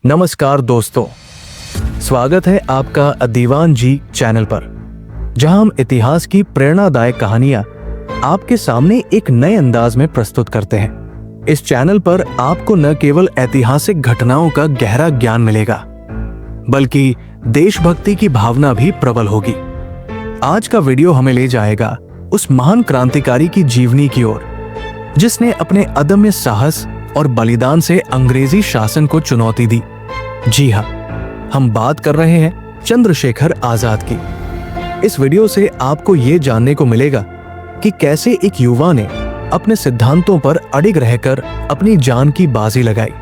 नमस्कार दोस्तों, स्वागत है आपका दीवान जी चैनल पर, जहां हम इतिहास की प्रेरणादायक कहानियां आपके सामने एक नए अंदाज में प्रस्तुत करते हैं। इस चैनल पर आपको न केवल ऐतिहासिक घटनाओं का गहरा ज्ञान मिलेगा, बल्कि देशभक्ति की भावना भी प्रबल होगी। आज का वीडियो हमें ले जाएगा उस महान क्रांतिकारी की जीवनी की ओर, जिसने अपने अदम्य साहस और बलिदान से अंग्रेजी शासन को चुनौती दी। जी हाँ, हम बात कर रहे हैं चंद्रशेखर आजाद की। इस वीडियो से आपको ये जानने को मिलेगा कि कैसे एक युवा ने अपने सिद्धांतों पर अडिग रहकर अपनी जान की बाजी लगाई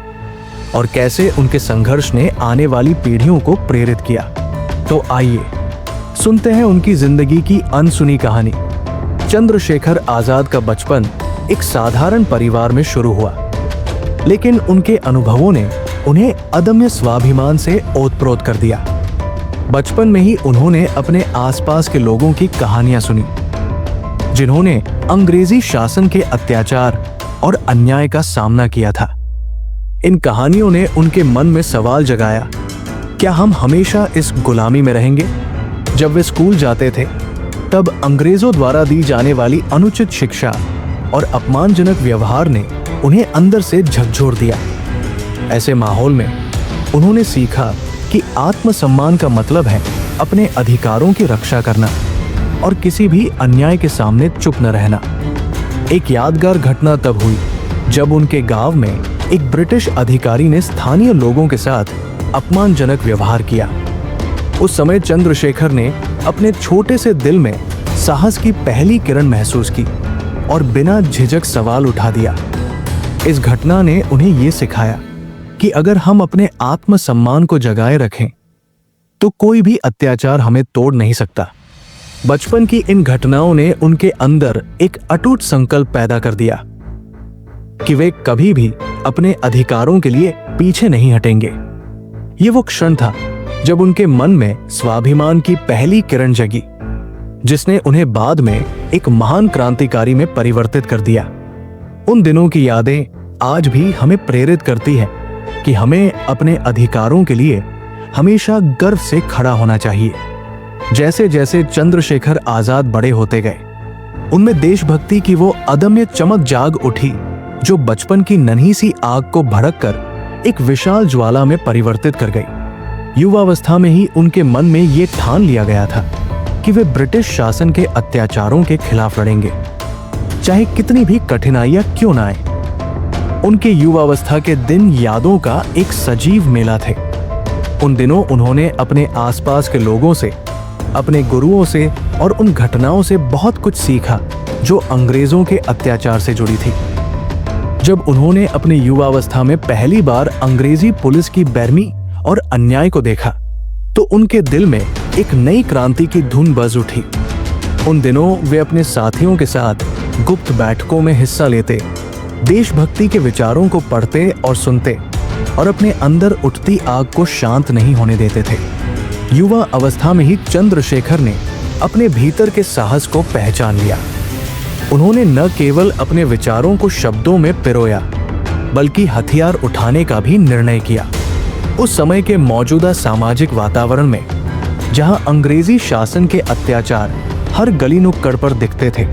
और कैसे उनके संघर्ष ने आने वाली पीढ़ियों को प्रेरित किया। तो आइए सुनते हैं उनकी जिंदगी की अनसुनी कहानी। चंद्रशेखर आजाद का बचपन एक साधारण परिवार में शुरू हुआ, लेकिन उनके अनुभवों ने उन्हें अदम्य स्वाभिमान से ओतप्रोत कर दिया। बचपन में ही उन्होंने अपने आसपास के लोगों की कहानियां सुनी, जिन्होंने अंग्रेजी शासन के अत्याचार और अन्याय का सामना किया था। इन कहानियों ने उनके मन में सवाल जगाया, क्या हम हमेशा इस गुलामी में रहेंगे? जब वे स्कूल जाते थे, तब अंग्रेजों द्वारा दी जाने वाली अनुचित शिक्षा और अपमानजनक व्यवहार ने उन्हें अंदर से झकझोर दिया। ऐसे माहौल में उन्होंने सीखा कि आत्मसम्मान का मतलब है अपने अधिकारों की रक्षा करना और किसी भी अन्याय के सामने चुप न रहना। एक यादगार घटना तब हुई जब उनके गांव में एक ब्रिटिश अधिकारी ने स्थानीय लोगों के साथ अपमानजनक व्यवहार किया। उस समय चंद्रशेखर ने अपने छोटे से दिल में साहस की पहली किरण महसूस की और बिना झिझक सवाल उठा दिया। इस घटना ने उन्हें यह सिखाया कि अगर हम अपने आत्मसम्मान को जगाए रखें, तो कोई भी अत्याचार हमें तोड़ नहीं सकता। बचपन की इन घटनाओं ने उनके अंदर एक अटूट संकल्प पैदा कर दिया कि वे कभी भी अपने अधिकारों के लिए पीछे नहीं हटेंगे। ये वो क्षण था जब उनके मन में स्वाभिमान की पहली किरण जगी, जिसने उन्हें बाद में एक महान क्रांतिकारी में परिवर्तित कर दिया। उन दिनों की यादें आज भी हमें प्रेरित करती है कि हमें अपने अधिकारों के लिए हमेशा गर्व से खड़ा होना चाहिए। जैसे जैसे चंद्रशेखर आजाद बड़े होते गए, उनमें देशभक्ति की वो अदम्य चमक जाग उठी जो बचपन की नन्ही सी आग को भड़ककर एक विशाल ज्वाला में परिवर्तित कर गई। युवावस्था में ही उनके मन में ये ठान लिया गया था कि वे ब्रिटिश शासन के अत्याचारों के खिलाफ लड़ेंगे, चाहे कितनी भी कठिनाइयां क्यों ना आए। उनके युवावस्था के दिन यादों का एक सजीव मेला थे। उन दिनों उन्होंने अपने आसपास के लोगों से, अपने गुरुओं से और उन घटनाओं से बहुत कुछ सीखा जो अंग्रेजों के अत्याचार से जुड़ी थी। जब उन्होंने अपनी युवावस्था में पहली बार अंग्रेजी पुलिस की बेरहमी और अन्याय को देखा, तो उनके दिल में एक नई क्रांति की धुन बज उठी। उन दिनों वे अपने साथियों के साथ गुप्त बैठकों में हिस्सा लेते, देशभक्ति के विचारों को पढ़ते और सुनते और अपने अंदर उठती आग को शांत नहीं होने देते थे। युवा अवस्था में ही चंद्रशेखर ने अपने भीतर के साहस को पहचान लिया। उन्होंने न केवल अपने विचारों को शब्दों में पिरोया, बल्कि हथियार उठाने का भी निर्णय किया। उस समय के मौजूदा सामाजिक वातावरण में, जहां अंग्रेजी शासन के अत्याचार हर गली नुक्कड़ पर दिखते थे,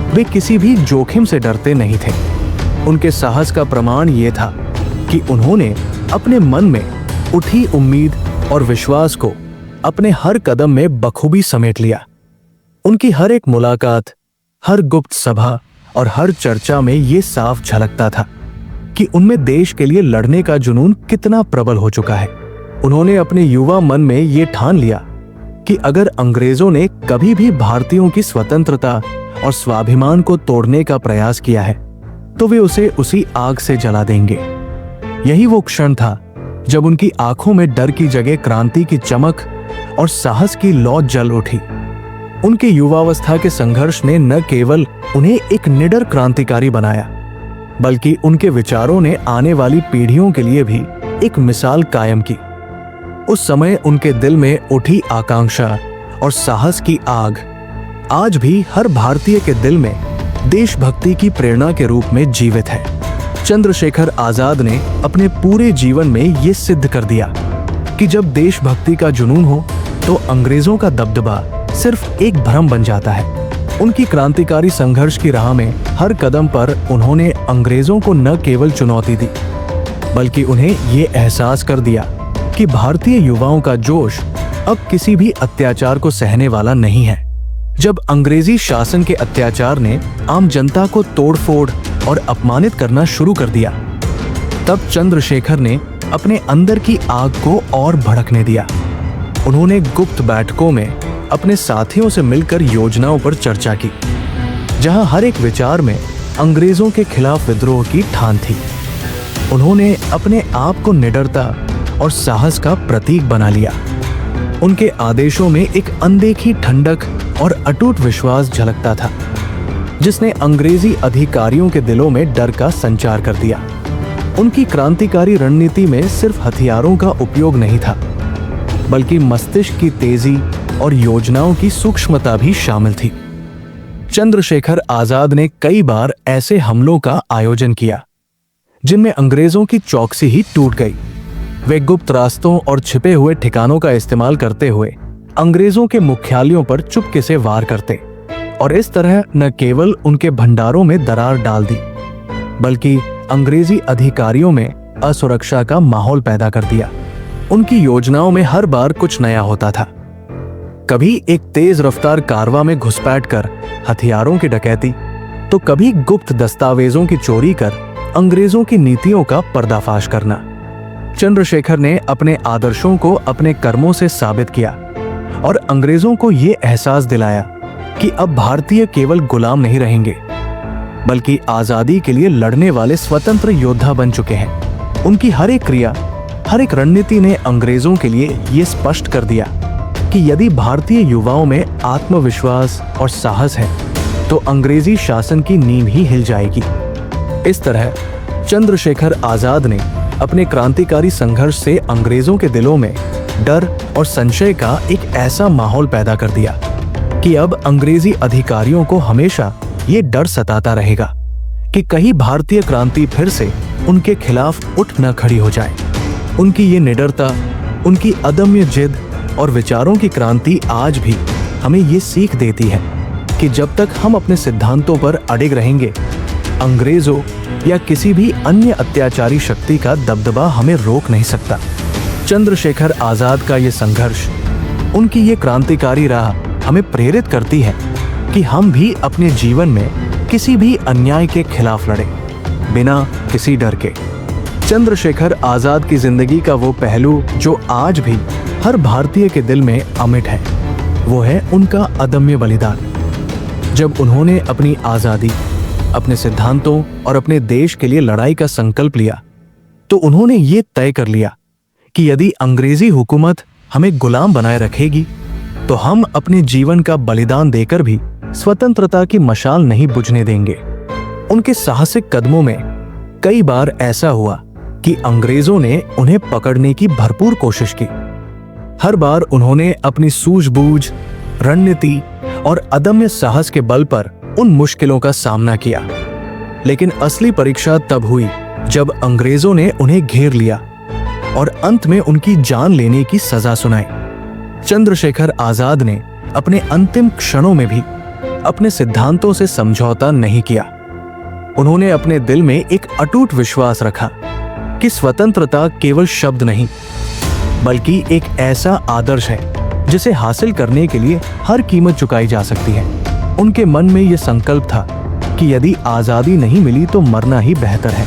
वे किसी भी जोखिम से डरते नहीं थे। उनके साहस का प्रमाण ये था कि उन्होंने अपने मन में उठी उम्मीद और विश्वास को अपने हर कदम में बखूबी समेट लिया। उनकी हर एक मुलाकात, हर गुप्त सभा और हर चर्चा में ये साफ झलकता था कि उनमें देश के लिए लड़ने का जुनून कितना प्रबल हो चुका है। उन्होंने अपने युवा मन में ये ठान लिया कि अगर अंग्रेजों ने कभी भी भारतीयों की स्वतंत्रता और स्वाभिमान को तोड़ने का प्रयास किया है, तो वे उसे उसी आग से जला देंगे। यही वो क्षण था जब उनकी आंखों में डर की जगह क्रांति की चमक और साहस की लौ जल उठी। उनके युवावस्था के संघर्ष ने न केवल उन्हें एक निडर क्रांतिकारी बनाया, बल्कि उनके विचारों ने आने वाली पीढ़ियों के लिए भी एक मिसाल कायम की। उस समय उनके दिल में उठी आकांक्षा और साहस की आग आज भी हर भारतीय के दिल में देशभक्ति की प्रेरणा के रूप में जीवित है। चंद्रशेखर आजाद ने अपने पूरे जीवन में ये सिद्ध कर दिया कि जब देशभक्ति का जुनून हो तो अंग्रेजों का दबदबा सिर्फ एक भ्रम बन जाता है। उनकी क्रांतिकारी संघर्ष की राह में हर कदम पर उन्होंने अंग्रेजों को न केवल चुनौती दी, बल्कि उन्हें ये एहसास कर दिया कि भारतीय युवाओं का जोश अब किसी भी अत्याचार को सहने वाला नहीं है। जब अंग्रेजी शासन के अत्याचार ने आम जनता को तोड़फोड़ और अपमानित करना शुरू कर दिया, तब चंद्रशेखर ने अपने अंदर की आग को और भड़कने दिया। उन्होंने गुप्त बैठकों में अपने साथियों से मिलकर योजनाओं पर चर्चा की, जहां हर एक विचार में अंग्रेजों के खिलाफ विद्रोह की ठान थी। उन्होंने अपने आप को निडरता और साहस का प्रतीक बना लिया। उनके आदेशों में एक अनदेखी ठंडक और अटूट विश्वास झलकता था, जिसने अंग्रेजी अधिकारियों के दिलों में डर का संचार कर दिया। उनकी क्रांतिकारी रणनीति में सिर्फ हथियारों का उपयोग नहीं था, बल्कि मस्तिष्क की तेजी और योजनाओं की सूक्ष्मता भी शामिल थी। चंद्रशेखर आजाद ने कई बार ऐसे हमलों का आयोजन किया जिनमें अंग्रेजों की चौकसी ही टूट गई। वे गुप्त रास्तों और छिपे हुए ठिकानों का इस्तेमाल करते हुए अंग्रेजों के मुख्यालयों पर चुपके से वार करते और इस तरह न केवल उनके भंडारों में दरार डाल दी, बल्कि अंग्रेजी अधिकारियों में असुरक्षा का माहौल पैदा कर दिया। उनकी योजनाओं में हर बार कुछ नया होता था। कभी एक तेज रफ्तार कारवां में घुसपैठ कर हथियारों की डकैती, तो कभी गुप्त दस्तावेजों की चोरी कर अंग्रेजों की नीतियों का पर्दाफाश करना। चंद्रशेखर ने अपने आदर्शों को अपने कर्मों से साबित किया और अंग्रेजों को ये एहसास दिलाया कि अब भारतीय केवल गुलाम नहीं रहेंगे, बल्कि आजादी के लिए लड़ने वाले स्वतंत्र योद्धा बन चुके हैं। उनकी हर एक क्रिया, हर एक रणनीति ने अंग्रेजों के लिए ये स्पष्ट कर दिया कि यदि भारतीय युवाओं में आत्मविश्वास और साहस है तो अंग्रेजी शासन की नींव ही हिल जाएगी। इस तरह चंद्रशेखर आजाद ने अपने क्रांतिकारी संघर्ष से अंग्रेजों के दिलों में डर और संशय का एक ऐसा माहौल पैदा कर दिया कि अब अंग्रेजी अधिकारियों को हमेशा ये डर सताता रहेगा कि कहीं भारतीय क्रांति फिर से उनके खिलाफ उठ न खड़ी हो जाए। उनकी ये निडरता, उनकी अदम्य जिद और विचारों की क्रांति आज भी हमें ये सीख देती है कि जब तक हम अपने सिद्धांतों पर अडिग रहेंगे, अंग्रेजों या किसी भी अन्य अत्याचारी शक्ति का दबदबा हमें रोक नहीं सकता। चंद्रशेखर आजाद का ये संघर्ष, उनकी ये क्रांतिकारी राह हमें प्रेरित करती है कि हम भी अपने जीवन में किसी भी अन्याय के खिलाफ लड़े, बिना किसी डर के। चंद्रशेखर आजाद की जिंदगी का वो पहलू जो आज भी हर भारतीय के दिल में अमिट है, वो है उनका अदम्य बलिदान। जब उन्होंने अपनी आजादी, अपने सिद्धांतों और अपने देश के लिए लड़ाई का संकल्प लिया, तो उन्होंने ये तय कर लिया कि यदि अंग्रेजी हुकूमत हमें गुलाम बनाए रखेगी, तो हम अपने जीवन का बलिदान देकर भी स्वतंत्रता की मशाल नहीं बुझने देंगे। उनके साहसिक कदमों में कई बार ऐसा हुआ कि अंग्रेजों ने उन्हें पकड़ने की भरपूर कोशिश की। हर बार उन्होंने अपनी सूझबूझ, रणनीति और अदम्य साहस के बल पर उन मुश्किलों का सामना किया। लेकिन असली परीक्षा तब हुई जब अंग्रेजों ने उन्हें घेर लिया और अंत में उनकी जान लेने की सजा सुनाई। चंद्रशेखर आजाद ने अपने अंतिम क्षणों में भी अपने सिद्धांतों से समझौता नहीं किया। उन्होंने अपने दिल में एक अटूट विश्वास रखा कि स्वतंत्रता केवल शब्द नहीं, बल्कि एक ऐसा आदर्श है जिसे हासिल करने के लिए हर कीमत चुकाई जा सकती है। उनके मन में यह संकल्प था कि यदि आजादी नहीं मिली तो मरना ही बेहतर है,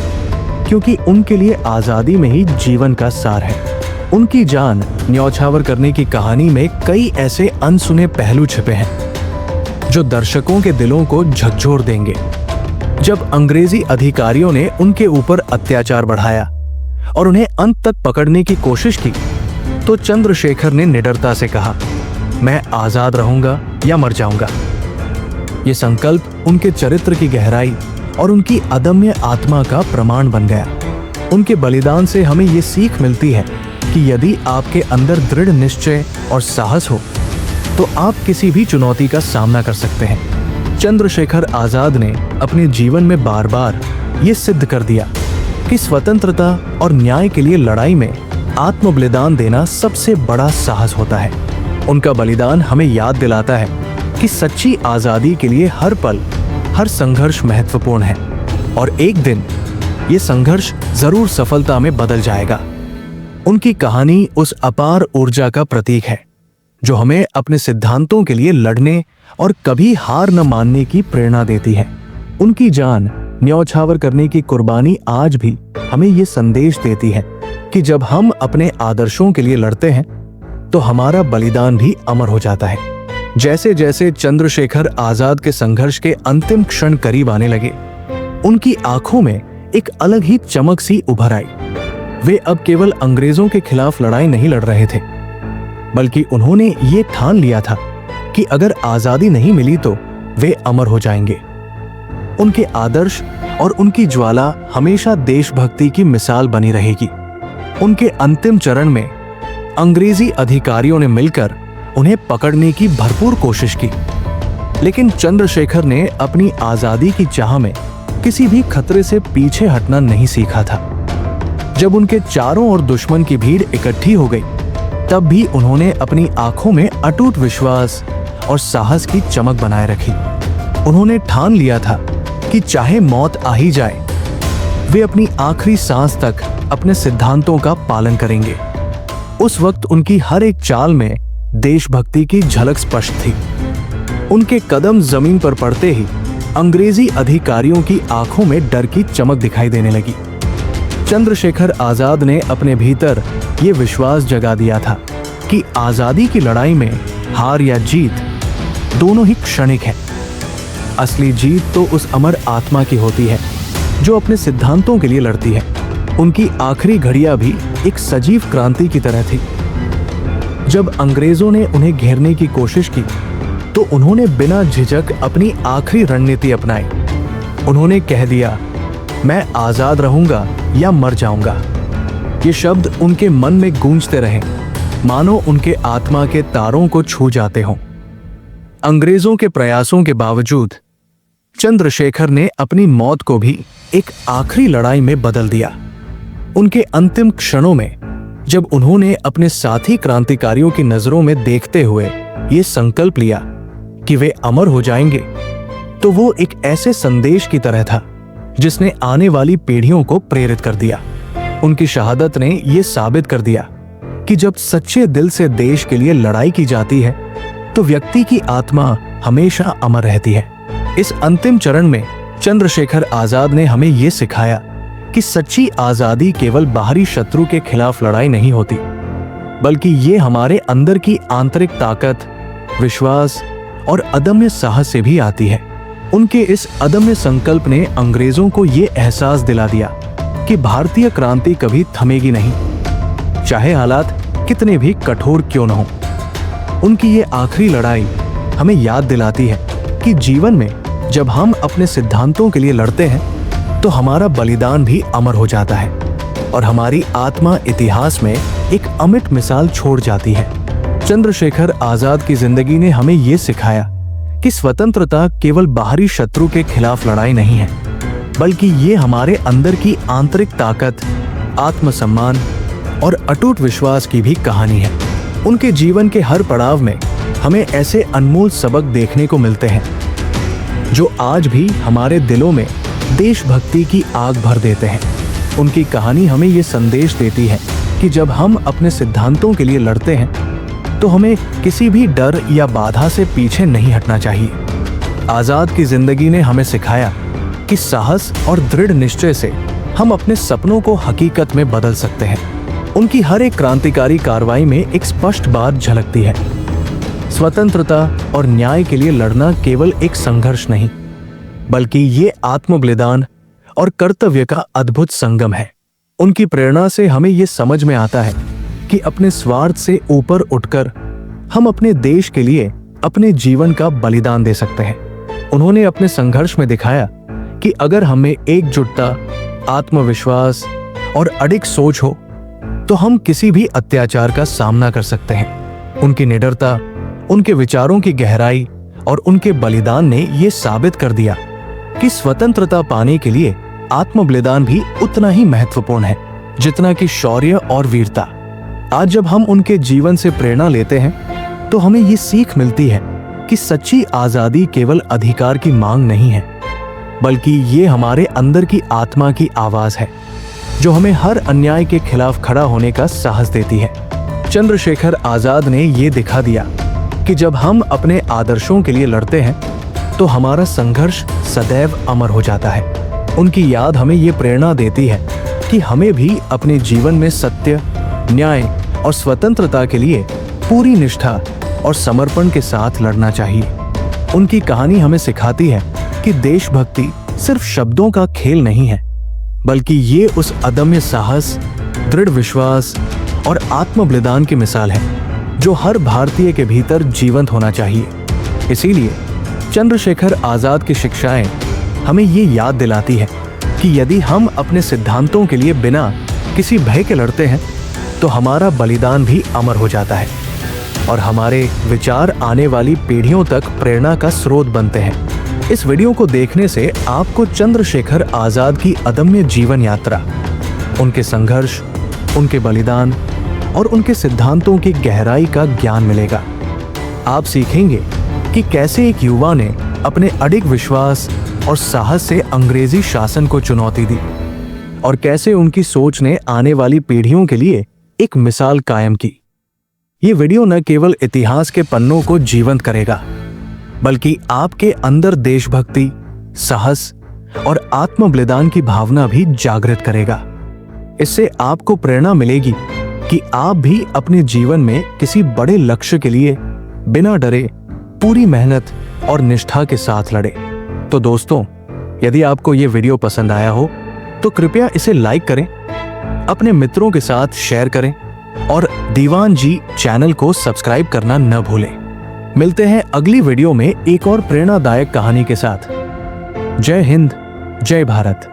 क्योंकि उनके लिए आजादी में ही जीवन का सार है। उनकी जान न्यौछावर करने की कहानी में कई ऐसे अनसुने पहलू छिपे हैं जो दर्शकों के दिलों को झकझोर देंगे। जब अंग्रेजी अधिकारियों ने उनके ऊपर अत्याचार बढ़ाया और उन्हें अंत तक पकड़ने की कोशिश की, तो चंद्रशेखर ने निडरता से कहा, मैं आजाद रहूंगा या मर जाऊंगा। ये संकल्प उनके चरित्र की गहराई और उनकी अदम्य आत्मा का प्रमाण बन गया। उनके बलिदान से हमें ये सीख मिलती है कि यदि आपके अंदर दृढ़ निश्चय और साहस हो तो आप किसी भी चुनौती का सामना कर सकते हैं। चंद्रशेखर आजाद ने अपने जीवन में बार बार ये सिद्ध कर दिया कि स्वतंत्रता और न्याय के लिए लड़ाई में आत्म बलिदान देना सबसे बड़ा साहस होता है। उनका बलिदान हमें याद दिलाता है कि सच्ची आजादी के लिए हर पल, हर संघर्ष महत्वपूर्ण है और एक दिन ये संघर्ष जरूर सफलता में बदल जाएगा। उनकी कहानी उस अपार ऊर्जा का प्रतीक है जो हमें अपने सिद्धांतों के लिए लड़ने और कभी हार न मानने की प्रेरणा देती है। उनकी जान न्यौछावर करने की कुर्बानी आज भी हमें ये संदेश देती है कि जब हम अपने आदर्शों के लिए लड़ते हैं तो हमारा बलिदान भी अमर हो जाता है। जैसे जैसे चंद्रशेखर आजाद के संघर्ष के अंतिम क्षण करीब आने लगे, उनकी आंखों में एक अलग ही चमक सी उभर आई। वे अब केवल अंग्रेजों के खिलाफ लड़ाई नहीं लड़ रहे थे, बल्कि उन्होंने ये ठान लिया था कि अगर आजादी नहीं मिली तो वे अमर हो जाएंगे। उनके आदर्श और उनकी ज्वाला हमेशा देशभक्ति की मिसाल बनी रहेगी। उनके अंतिम चरण में अंग्रेजी अधिकारियों ने मिलकर उन्हें पकड़ने की भरपूर कोशिश की, लेकिन चंद्रशेखर ने अपनी आजादी की चाह में किसी भी खतरे से पीछे हटना नहीं सीखा था। जब उनके चारों ओर दुश्मन की भीड़ इकट्ठी हो गई, तब भी उन्होंने अपनी आंखों में अटूट विश्वास और साहस की चमक बनाए रखी। उन्होंने ठान लिया था कि चाहे मौत आ ही जाए, वे अपनी आखिरी सांस तक अपने सिद्धांतों का पालन करेंगे। उस वक्त उनकी हर एक चाल में देशभक्ति की झलक स्पष्ट थी। उनके कदम जमीन पर पड़ते ही अंग्रेजी अधिकारियों की आंखों में डर की चमक दिखाई देने लगी। चंद्रशेखर आजाद ने अपने भीतर ये विश्वास जगा दिया था कि आजादी की लड़ाई में हार या जीत दोनों ही क्षणिक है। असली जीत तो उस अमर आत्मा की होती है जो अपने सिद्धांतों के लिए लड़ती है। उनकी आखिरी घड़ियां भी एक सजीव क्रांति की तरह थी। जब अंग्रेजों ने उन्हें घेरने की कोशिश की तो उन्होंने बिना झिझक अपनी आखिरी रणनीति अपनाई। उन्होंने कह दिया, मैं आजाद रहूंगा या मर जाऊंगा। ये शब्द उनके मन में गूंजते रहे, मानो उनके आत्मा के तारों को छू जाते हों। अंग्रेजों के प्रयासों के बावजूद चंद्रशेखर ने अपनी मौत को भी एक आखिरी लड़ाई में बदल दिया। उनके अंतिम क्षणों में जब उन्होंने अपने साथी क्रांतिकारियों की नजरों में देखते हुए ये संकल्प लिया कि वे अमर हो जाएंगे, तो वो एक ऐसे संदेश की तरह था जिसने आने वाली पीढ़ियों को प्रेरित कर दिया। उनकी शहादत ने यह साबित कर दिया कि जब सच्चे दिल से देश के लिए लड़ाई की जाती है तो व्यक्ति की आत्मा हमेशा अमर रहती है। इस अंतिम चरण में चंद्रशेखर आजाद ने हमें यह सिखाया कि सच्ची आजादी केवल बाहरी शत्रु के खिलाफ लड़ाई नहीं होती, बल्कि ये हमारे अंदर की आंतरिक ताकत, विश्वास और अदम्य साहस से भी आती है। उनके इस अदम्य संकल्प ने अंग्रेजों को ये एहसास दिला दिया कि भारतीय क्रांति कभी थमेगी नहीं, चाहे हालात कितने भी कठोर क्यों न हो। उनकी ये आखिरी लड़ाई हमें याद दिलाती है कि जीवन में जब हम अपने सिद्धांतों के लिए लड़ते हैं तो हमारा बलिदान भी अमर हो जाता है और हमारी आत्मा इतिहास में एक अमिट मिसाल छोड़ जाती है। चंद्रशेखर आजाद की जिंदगी ने हमें ये सिखाया कि स्वतंत्रता केवल बाहरी शत्रु के खिलाफ लड़ाई नहीं है, बल्कि ये हमारे अंदर की आंतरिक ताकत, आत्मसम्मान और अटूट विश्वास की भी कहानी है। उनके जीवन के हर पड़ाव में हमें ऐसे अनमोल सबक देखने को मिलते हैं जो आज भी हमारे दिलों में देशभक्ति की आग भर देते हैं। उनकी कहानी हमें ये संदेश देती है कि जब हम अपने सिद्धांतों के लिए लड़ते हैं तो हमें किसी भी डर या बाधा से पीछे नहीं हटना चाहिए। आजाद की जिंदगी ने हमें सिखाया कि साहस और दृढ़ निश्चय से हम अपने सपनों को हकीकत में बदल सकते हैं। उनकी हर एक क्रांतिकारी कार्रवाई में एक स्पष्ट बात झलकती है, स्वतंत्रता और न्याय के लिए लड़ना केवल एक संघर्ष नहीं, बल्कि ये आत्म बलिदान और कर्तव्य का अद्भुत संगम है। उनकी प्रेरणा से हमें ये समझ में आता है कि अपने स्वार्थ से ऊपर उठकर हम अपने देश के लिए अपने जीवन का बलिदान दे सकते हैं। उन्होंने अपने संघर्ष में दिखाया कि अगर हमें एकजुटता, आत्मविश्वास और अडिग सोच हो तो हम किसी भी अत्याचार का सामना कर सकते हैं। उनकी निडरता, उनके विचारों की गहराई और उनके बलिदान ने यह साबित कर दिया कि स्वतंत्रता पाने के लिए आत्म बलिदान भी उतना ही महत्वपूर्ण है जितना कि शौर्य और वीरता। आज जब हम उनके जीवन से प्रेरणा लेते हैं तो हमें ये सीख मिलती है कि सच्ची आजादी केवल अधिकार की मांग नहीं है, बल्कि ये हमारे अंदर की आत्मा की आवाज है जो हमें हर अन्याय के खिलाफ खड़ा होने का साहस देती है। चंद्रशेखर आजाद ने ये दिखा दिया कि जब हम अपने आदर्शों के लिए लड़ते हैं तो हमारा संघर्ष सदैव अमर हो जाता है। उनकी याद हमें ये प्रेरणा देती है कि हमें भी अपने जीवन में सत्य, न्याय और स्वतंत्रता के लिए पूरी निष्ठा और समर्पण के साथ लड़ना चाहिए। उनकी कहानी हमें सिखाती है कि देशभक्ति सिर्फ शब्दों का खेल नहीं है, बल्कि ये उस अदम्य साहस, दृढ़ विश्वास और आत्म बलिदान की मिसाल है जो हर भारतीय के भीतर जीवंत होना चाहिए। इसीलिए चंद्रशेखर आजाद की शिक्षाएं हमें ये याद दिलाती है कि यदि हम अपने सिद्धांतों के लिए बिना किसी भय के लड़ते हैं तो हमारा बलिदान भी अमर हो जाता है और हमारे विचार आने वाली पीढ़ियों तक प्रेरणा का स्रोत बनते हैं। इस वीडियो को देखने से आपको चंद्रशेखर आजाद की अदम्य जीवन यात्रा, उनके संघर्ष, उनके बलिदान और उनके सिद्धांतों की गहराई का ज्ञान मिलेगा। आप सीखेंगे कि कैसे एक युवा ने अपने अडिग विश्वास और साहस से अंग्रेजी शासन को चुनौती दी और कैसे उनकी सोच ने आने वाली पीढ़ियों के लिए एक मिसाल कायम की। ये वीडियो न केवल इतिहास के पन्नों को जीवंत करेगा, बल्कि आपके अंदर देशभक्ति, साहस और आत्म बलिदान की भावना भी जागृत करेगा। इससे आपको प्रेरणा मिलेगी कि आप भी अपने जीवन में किसी बड़े लक्ष्य के लिए बिना डरे पूरी मेहनत और निष्ठा के साथ लड़े। तो दोस्तों, यदि आपको ये वीडियो पसंद आया हो तो कृपया इसे लाइक करें, अपने मित्रों के साथ शेयर करें और दीवान जी चैनल को सब्सक्राइब करना न भूलें। मिलते हैं अगली वीडियो में एक और प्रेरणादायक कहानी के साथ। जय हिंद, जय भारत।